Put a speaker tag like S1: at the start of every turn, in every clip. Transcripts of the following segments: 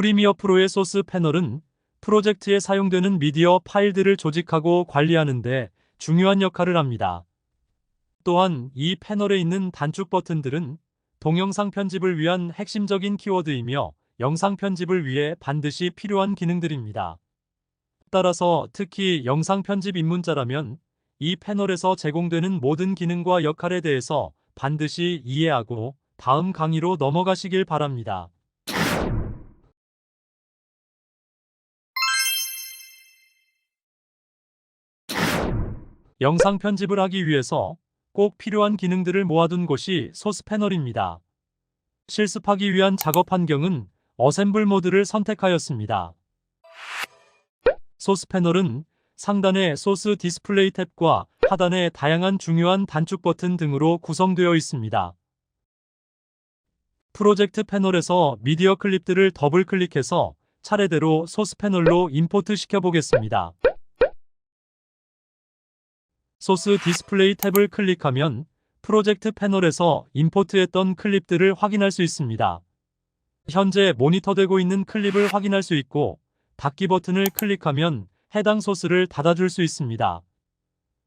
S1: 프리미어 프로의 소스 패널은 프로젝트에 사용되는 미디어 파일들을 조직하고 관리하는 데 중요한 역할을 합니다. 또한 이 패널에 있는 단축 버튼들은 동영상 편집을 위한 핵심적인 키워드이며 영상 편집을 위해 반드시 필요한 기능들입니다. 따라서 특히 영상 편집 입문자라면 이 패널에서 제공되는 모든 기능과 역할에 대해서 반드시 이해하고 다음 강의로 넘어가시길 바랍니다. 영상 편집을 하기 위해서 꼭 필요한 기능들을 모아둔 곳이 소스 패널입니다. 실습하기 위한 작업 환경은 어셈블 모드를 선택하였습니다. 소스 패널은 상단의 소스 디스플레이 탭과 하단의 다양한 중요한 단축 버튼 등으로 구성되어 있습니다. 프로젝트 패널에서 미디어 클립들을 더블 클릭해서 차례대로 소스 패널로 임포트 시켜보겠습니다. 소스 디스플레이 탭을 클릭하면 프로젝트 패널에서 임포트했던 클립들을 확인할 수 있습니다. 현재 모니터되고 있는 클립을 확인할 수 있고 닫기 버튼을 클릭하면 해당 소스를 닫아줄 수 있습니다.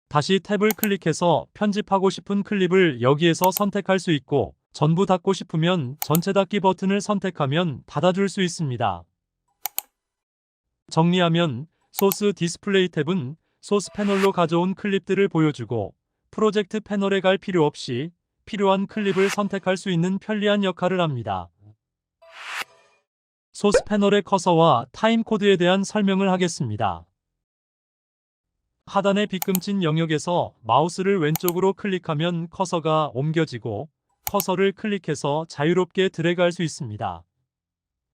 S1: 다시 탭을 클릭해서 편집하고 싶은 클립을 여기에서 선택할 수 있고 전부 닫고 싶으면 전체 닫기 버튼을 선택하면 닫아줄 수 있습니다. 정리하면 소스 디스플레이 탭은 소스 패널로 가져온 클립들을 보여주고 프로젝트 패널에 갈 필요 없이 필요한 클립을 선택할 수 있는 편리한 역할을 합니다. 소스 패널의 커서와 타임코드에 대한 설명을 하겠습니다. 하단의 빗금친 영역에서 마우스를 왼쪽으로 클릭하면 커서가 옮겨지고 커서를 클릭해서 자유롭게 드래그할 수 있습니다.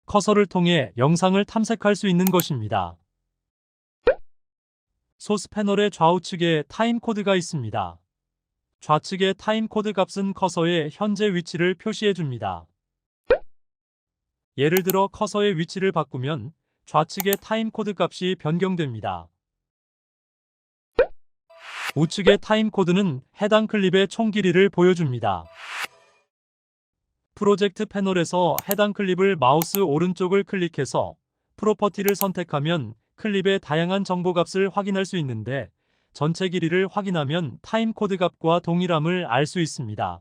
S1: 커서를 통해 영상을 탐색할 수 있는 것입니다. 소스 패널의 좌우측에 타임코드가 있습니다. 좌측의 타임코드 값은 커서의 현재 위치를 표시해 줍니다. 예를 들어 커서의 위치를 바꾸면 좌측의 타임코드 값이 변경됩니다. 우측의 타임코드는 해당 클립의 총 길이를 보여줍니다. 프로젝트 패널에서 해당 클립을 마우스 오른쪽을 클릭해서 프로퍼티를 선택하면 클립의 다양한 정보 값을 확인할 수 있는데 전체 길이를 확인하면 타임코드 값과 동일함을 알 수 있습니다.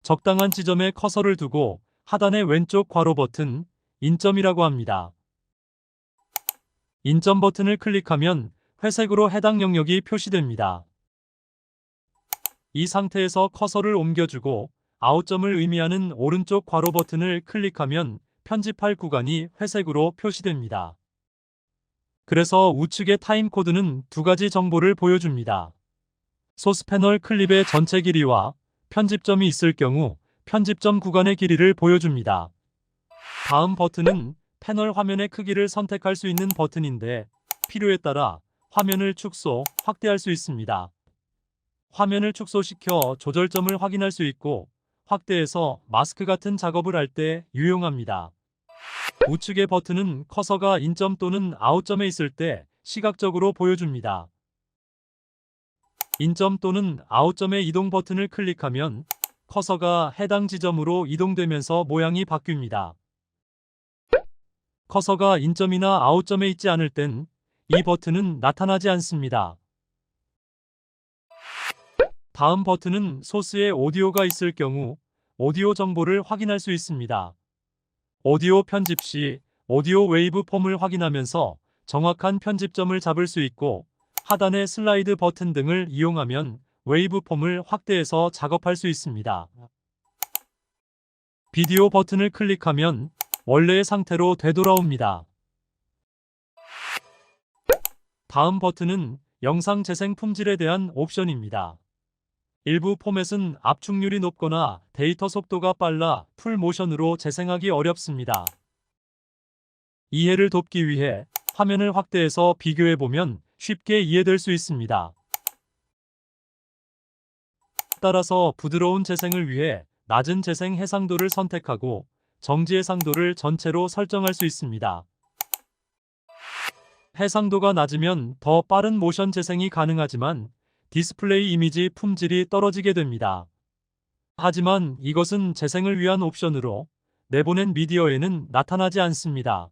S1: 적당한 지점에 커서를 두고 하단의 왼쪽 괄호 버튼 인점이라고 합니다. 인점 버튼을 클릭하면 회색으로 해당 영역이 표시됩니다. 이 상태에서 커서를 옮겨주고 아웃점을 의미하는 오른쪽 괄호 버튼을 클릭하면 편집할 구간이 회색으로 표시됩니다. 그래서 우측의 타임코드는 두 가지 정보를 보여줍니다. 소스 패널 클립의 전체 길이와 편집점이 있을 경우 편집점 구간의 길이를 보여줍니다. 다음 버튼은 패널 화면의 크기를 선택할 수 있는 버튼인데 필요에 따라 화면을 축소, 확대할 수 있습니다. 화면을 축소시켜 조절점을 확인할 수 있고 확대해서 마스크 같은 작업을 할 때 유용합니다. 우측의 버튼은 커서가 인점 또는 아웃점에 있을 때 시각적으로 보여줍니다. 인점 또는 아웃점의 이동 버튼을 클릭하면 커서가 해당 지점으로 이동되면서 모양이 바뀝니다. 커서가 인점이나 아웃점에 있지 않을 땐 이 버튼은 나타나지 않습니다. 다음 버튼은 소스에 오디오가 있을 경우 오디오 정보를 확인할 수 있습니다. 오디오 편집 시 오디오 웨이브 폼을 확인하면서 정확한 편집점을 잡을 수 있고 하단의 슬라이드 버튼 등을 이용하면 웨이브 폼을 확대해서 작업할 수 있습니다. 비디오 버튼을 클릭하면 원래의 상태로 되돌아옵니다. 다음 버튼은 영상 재생 품질에 대한 옵션입니다. 일부 포맷은 압축률이 높거나 데이터 속도가 빨라 풀모션으로 재생하기 어렵습니다. 이해를 돕기 위해 화면을 확대해서 비교해보면 쉽게 이해될 수 있습니다. 따라서 부드러운 재생을 위해 낮은 재생 해상도를 선택하고 정지 해상도를 전체로 설정할 수 있습니다. 해상도가 낮으면 더 빠른 모션 재생이 가능하지만 디스플레이 이미지 품질이 떨어지게 됩니다. 하지만 이것은 재생을 위한 옵션으로 내보낸 미디어에는 나타나지 않습니다.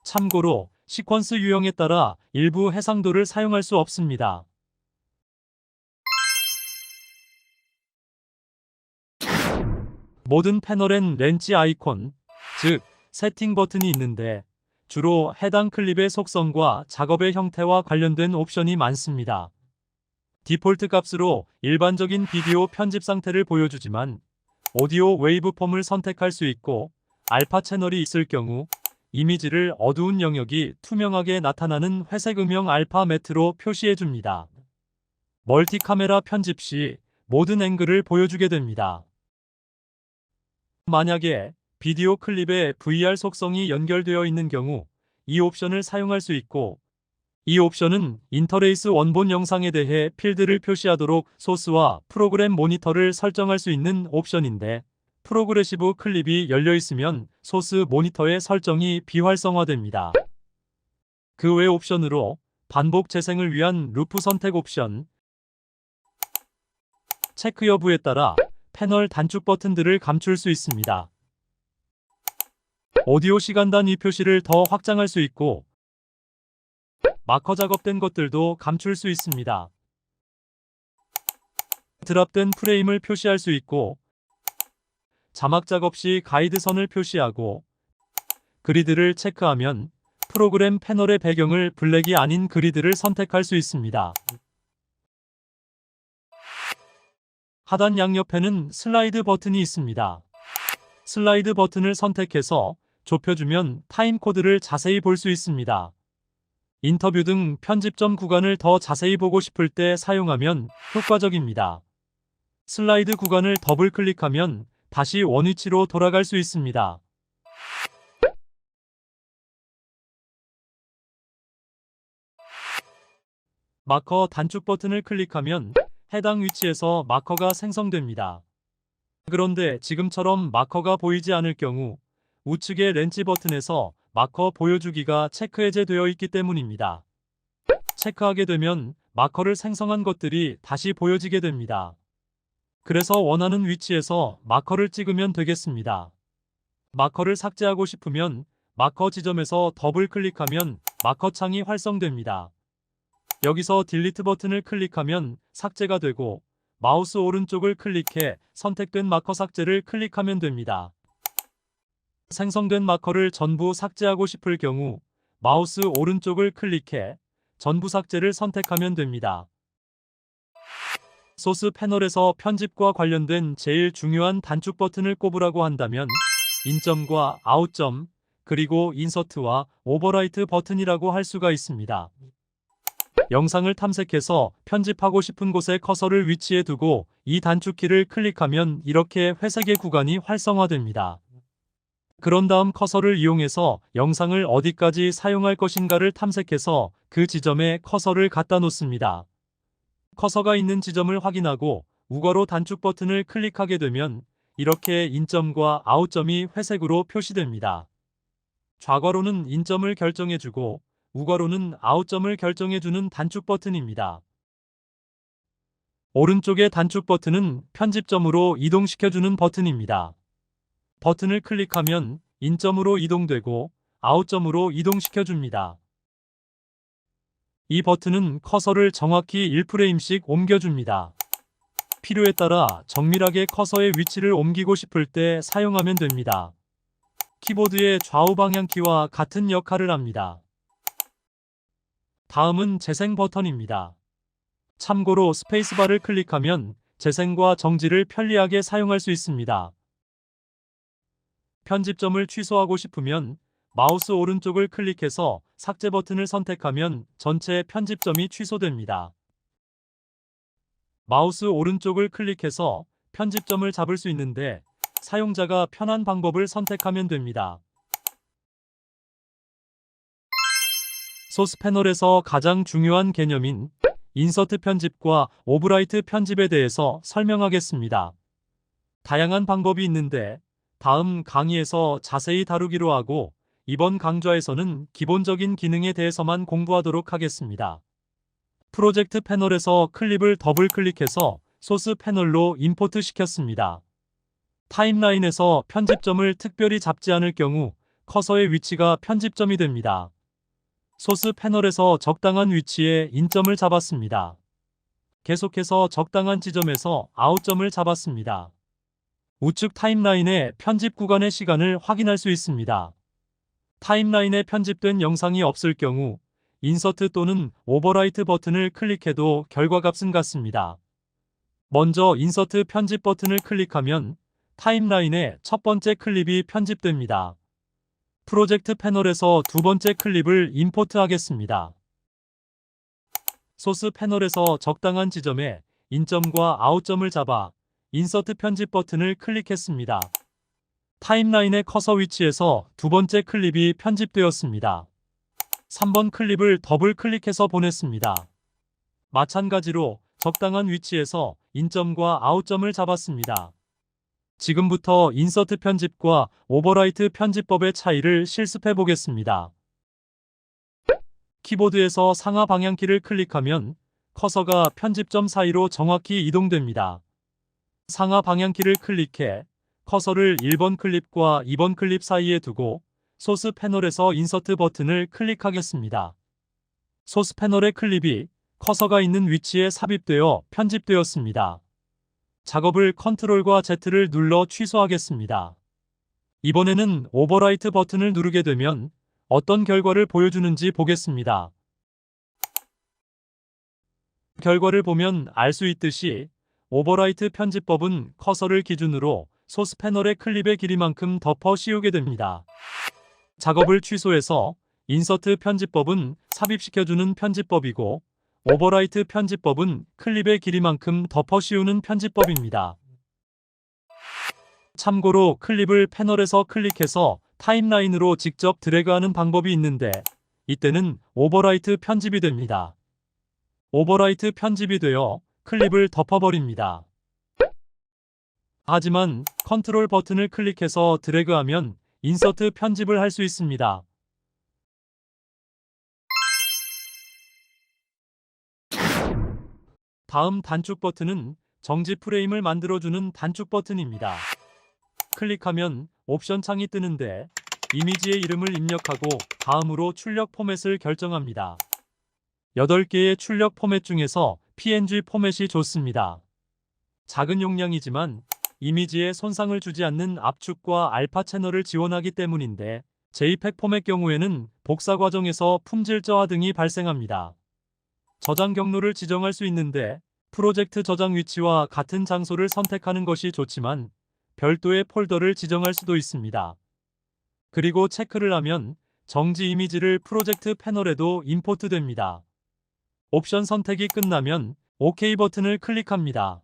S1: 참고로 시퀀스 유형에 따라 일부 해상도를 사용할 수 없습니다. 모든 패널엔 렌치 아이콘, 즉 세팅 버튼이 있는데 주로 해당 클립의 속성과 작업의 형태와 관련된 옵션이 많습니다. 디폴트 값으로 일반적인 비디오 편집 상태를 보여주지만 오디오 웨이브폼을 선택할 수 있고 알파 채널이 있을 경우 이미지를 어두운 영역이 투명하게 나타나는 회색 음영 알파 매트로 표시해줍니다. 멀티 카메라 편집 시 모든 앵글을 보여주게 됩니다. 만약에 비디오 클립에 VR 속성이 연결되어 있는 경우 이 옵션을 사용할 수 있고, 이 옵션은 인터레이스 원본 영상에 대해 필드를 표시하도록 소스와 프로그램 모니터를 설정할 수 있는 옵션인데, 프로그레시브 클립이 열려 있으면 소스 모니터의 설정이 비활성화됩니다. 그 외 옵션으로 반복 재생을 위한 루프 선택 옵션, 체크 여부에 따라 패널 단축 버튼들을 감출 수 있습니다. 오디오 시간 단위 표시를 더 확장할 수 있고 마커 작업된 것들도 감출 수 있습니다. 드랍된 프레임을 표시할 수 있고 자막 작업 시 가이드선을 표시하고 그리드를 체크하면 프로그램 패널의 배경을 블랙이 아닌 그리드를 선택할 수 있습니다. 하단 양옆에는 슬라이드 버튼이 있습니다. 슬라이드 버튼을 선택해서 좁혀주면 타임코드를 자세히 볼 수 있습니다. 인터뷰 등 편집점 구간을 더 자세히 보고 싶을 때 사용하면 효과적입니다. 슬라이드 구간을 더블 클릭하면 다시 원위치로 돌아갈 수 있습니다. 마커 단축 버튼을 클릭하면 해당 위치에서 마커가 생성됩니다. 그런데 지금처럼 마커가 보이지 않을 경우 우측의 렌치 버튼에서 마커 보여주기가 체크 해제되어 있기 때문입니다. 체크하게 되면 마커를 생성한 것들이 다시 보여지게 됩니다. 그래서 원하는 위치에서 마커를 찍으면 되겠습니다. 마커를 삭제하고 싶으면 마커 지점에서 더블 클릭하면 마커 창이 활성됩니다. 여기서 딜리트 버튼을 클릭하면 삭제가 되고 마우스 오른쪽을 클릭해 선택된 마커 삭제를 클릭하면 됩니다. 생성된 마커를 전부 삭제하고 싶을 경우 마우스 오른쪽을 클릭해 전부 삭제를 선택하면 됩니다. 소스 패널에서 편집과 관련된 제일 중요한 단축 버튼을 꼽으라고 한다면 인점과 아웃점, 그리고 인서트와 오버라이트 버튼이라고 할 수가 있습니다. 영상을 탐색해서 편집하고 싶은 곳에 커서를 위치해 두고 이 단축키를 클릭하면 이렇게 회색의 구간이 활성화됩니다. 그런 다음 커서를 이용해서 영상을 어디까지 사용할 것인가를 탐색해서 그 지점에 커서를 갖다 놓습니다. 커서가 있는 지점을 확인하고 우가로 단축 버튼을 클릭하게 되면 이렇게 인점과 아웃점이 회색으로 표시됩니다. 좌괄호는 인점을 결정해주고 우괄호는 아웃점을 결정해주는 단축 버튼입니다. 오른쪽의 단축 버튼은 편집점으로 이동시켜주는 버튼입니다. 버튼을 클릭하면 인점으로 이동되고 아웃점으로 이동시켜줍니다. 이 버튼은 커서를 정확히 1프레임씩 옮겨줍니다. 필요에 따라 정밀하게 커서의 위치를 옮기고 싶을 때 사용하면 됩니다. 키보드의 좌우 방향키와 같은 역할을 합니다. 다음은 재생 버튼입니다. 참고로 스페이스바를 클릭하면 재생과 정지를 편리하게 사용할 수 있습니다. 편집점을 취소하고 싶으면 마우스 오른쪽을 클릭해서 삭제 버튼을 선택하면 전체 편집점이 취소됩니다. 마우스 오른쪽을 클릭해서 편집점을 잡을 수 있는데 사용자가 편한 방법을 선택하면 됩니다. 소스 패널에서 가장 중요한 개념인 인서트 편집과 오브라이트 편집에 대해서 설명하겠습니다. 다양한 방법이 있는데 다음 강의에서 자세히 다루기로 하고 이번 강좌에서는 기본적인 기능에 대해서만 공부하도록 하겠습니다. 프로젝트 패널에서 클립을 더블 클릭해서 소스 패널로 임포트 시켰습니다. 타임라인에서 편집점을 특별히 잡지 않을 경우 커서의 위치가 편집점이 됩니다. 소스 패널에서 적당한 위치에 인점을 잡았습니다. 계속해서 적당한 지점에서 아웃점을 잡았습니다. 우측 타임라인의 편집 구간의 시간을 확인할 수 있습니다. 타임라인에 편집된 영상이 없을 경우 인서트 또는 오버라이트 버튼을 클릭해도 결과값은 같습니다. 먼저 인서트 편집 버튼을 클릭하면 타임라인의 첫 번째 클립이 편집됩니다. 프로젝트 패널에서 두 번째 클립을 임포트 하겠습니다. 소스 패널에서 적당한 지점에 인점과 아웃점을 잡아 인서트 편집 버튼을 클릭했습니다. 타임라인의 커서 위치에서 두 번째 클립이 편집되었습니다. 3번 클립을 더블 클릭해서 보냈습니다. 마찬가지로 적당한 위치에서 인점과 아웃점을 잡았습니다. 지금부터 인서트 편집과 오버라이트 편집법의 차이를 실습해 보겠습니다. 키보드에서 상하 방향키를 클릭하면 커서가 편집점 사이로 정확히 이동됩니다. 상하 방향키를 클릭해 커서를 1번 클립과 2번 클립 사이에 두고 소스 패널에서 인서트 버튼을 클릭하겠습니다. 소스 패널의 클립이 커서가 있는 위치에 삽입되어 편집되었습니다. 작업을 컨트롤과 Z를 눌러 취소하겠습니다. 이번에는 오버라이트 버튼을 누르게 되면 어떤 결과를 보여주는지 보겠습니다. 결과를 보면 알 수 있듯이 오버라이트 편집법은 커서를 기준으로 소스 패널의 클립의 길이만큼 덮어 씌우게 됩니다. 작업을 취소해서 인서트 편집법은 삽입시켜주는 편집법이고 오버라이트 편집법은 클립의 길이만큼 덮어 씌우는 편집법입니다. 참고로 클립을 패널에서 클릭해서 타임라인으로 직접 드래그하는 방법이 있는데 이때는 오버라이트 편집이 됩니다. 오버라이트 편집이 되어 클립을 덮어버립니다. 하지만 컨트롤 버튼을 클릭해서 드래그하면 인서트 편집을 할 수 있습니다. 다음 단축 버튼은 정지 프레임을 만들어주는 단축 버튼입니다. 클릭하면 옵션 창이 뜨는데 이미지의 이름을 입력하고 다음으로 출력 포맷을 결정합니다. 8개의 출력 포맷 중에서 PNG 포맷이 좋습니다. 작은 용량이지만 이미지에 손상을 주지 않는 압축과 알파 채널을 지원하기 때문인데 JPEG 포맷 경우에는 복사 과정에서 품질 저하 등이 발생합니다. 저장 경로를 지정할 수 있는데 프로젝트 저장 위치와 같은 장소를 선택하는 것이 좋지만 별도의 폴더를 지정할 수도 있습니다. 그리고 체크를 하면 정지 이미지를 프로젝트 패널에도 임포트 됩니다. 옵션 선택이 끝나면 OK 버튼을 클릭합니다.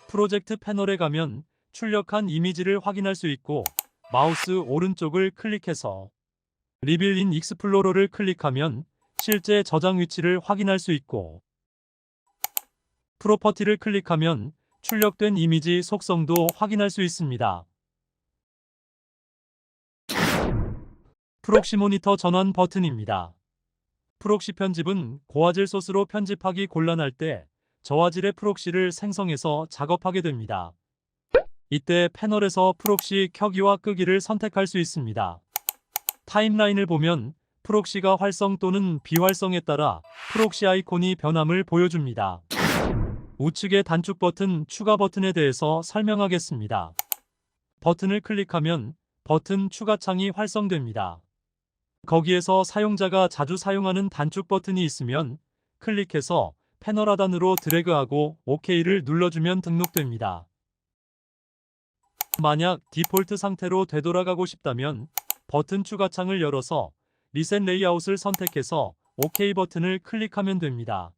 S1: 프로젝트 패널에 가면 출력한 이미지를 확인할 수 있고 마우스 오른쪽을 클릭해서 리빌 인 익스플로러를 클릭하면 실제 저장 위치를 확인할 수 있고 프로퍼티를 클릭하면 출력된 이미지 속성도 확인할 수 있습니다. 프록시 모니터 전환 버튼입니다. 프록시 편집은 고화질 소스로 편집하기 곤란할 때 저화질의 프록시를 생성해서 작업하게 됩니다. 이때 패널에서 프록시 켜기와 끄기를 선택할 수 있습니다. 타임라인을 보면 프록시가 활성 또는 비활성에 따라 프록시 아이콘이 변함을 보여줍니다. 우측의 단축 버튼, 추가 버튼에 대해서 설명하겠습니다. 버튼을 클릭하면 버튼 추가 창이 활성됩니다. 거기에서 사용자가 자주 사용하는 단축 버튼이 있으면 클릭해서 패널 하단으로 드래그하고 OK를 눌러주면 등록됩니다. 만약 디폴트 상태로 되돌아가고 싶다면 버튼 추가 창을 열어서 리셋 레이아웃을 선택해서 OK 버튼을 클릭하면 됩니다.